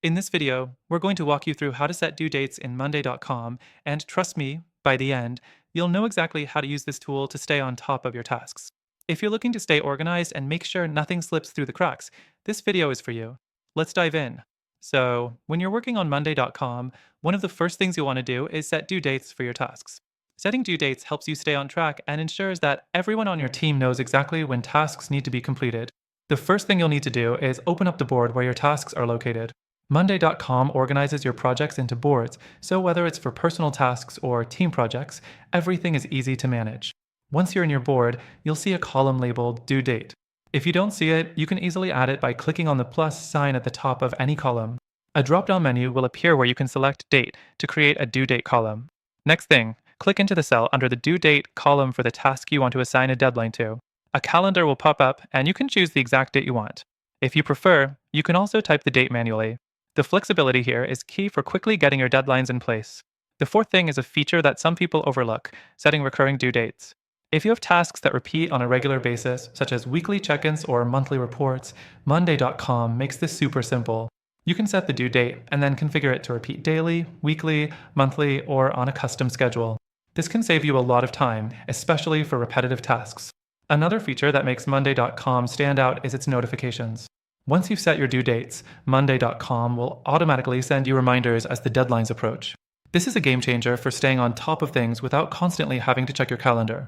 In this video, we're going to walk you through how to set due dates in Monday.com, and trust me, by the end, you'll know exactly how to use this tool to stay on top of your tasks. If you're looking to stay organized and make sure nothing slips through the cracks, this video is for you. Let's dive in. So, when you're working on Monday.com, one of the first things you'll want to do is set due dates for your tasks. Setting due dates helps you stay on track and ensures that everyone on your team knows exactly when tasks need to be completed. The first thing you'll need to do is open up the board where your tasks are located. Monday.com organizes your projects into boards, so whether it's for personal tasks or team projects, everything is easy to manage. Once you're in your board, you'll see a column labeled Due Date. If you don't see it, you can easily add it by clicking on the plus sign at the top of any column. A drop-down menu will appear where you can select Date to create a due date column. Next thing, click into the cell under the Due Date column for the task you want to assign a deadline to. A calendar will pop up, and you can choose the exact date you want. If you prefer, you can also type the date manually. The flexibility here is key for quickly getting your deadlines in place. The fourth thing is a feature that some people overlook, setting recurring due dates. If you have tasks that repeat on a regular basis, such as weekly check-ins or monthly reports, Monday.com makes this super simple. You can set the due date and then configure it to repeat daily, weekly, monthly, or on a custom schedule. This can save you a lot of time, especially for repetitive tasks. Another feature that makes Monday.com stand out is its notifications. Once you've set your due dates, Monday.com will automatically send you reminders as the deadlines approach. This is a game changer for staying on top of things without constantly having to check your calendar.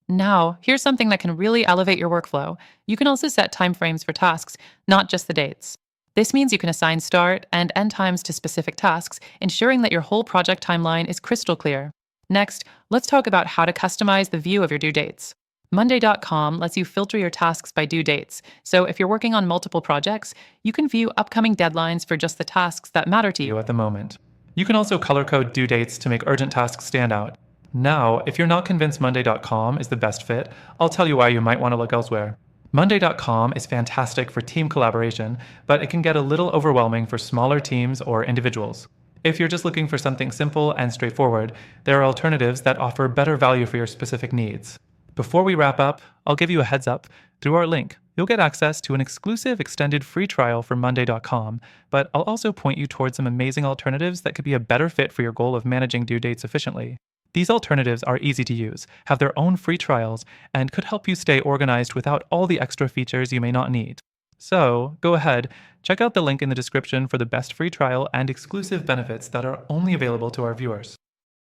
Now, here's something that can really elevate your workflow. You can also set timeframes for tasks, not just the dates. This means you can assign start and end times to specific tasks, ensuring that your whole project timeline is crystal clear. Next, let's talk about how to customize the view of your due dates. Monday.com lets you filter your tasks by due dates, so if you're working on multiple projects, you can view upcoming deadlines for just the tasks that matter to you. At the moment. You can also color code due dates to make urgent tasks stand out. Now, if you're not convinced Monday.com is the best fit, I'll tell you why you might want to look elsewhere. Monday.com is fantastic for team collaboration, but it can get a little overwhelming for smaller teams or individuals. If you're just looking for something simple and straightforward, there are alternatives that offer better value for your specific needs. Before we wrap up, I'll give you a heads up. Through our link, you'll get access to an exclusive extended free trial for Monday.com, but I'll also point you towards some amazing alternatives that could be a better fit for your goal of managing due dates efficiently. These alternatives are easy to use, have their own free trials, and could help you stay organized without all the extra features you may not need. So, go ahead, check out the link in the description for the best free trial and exclusive benefits that are only available to our viewers.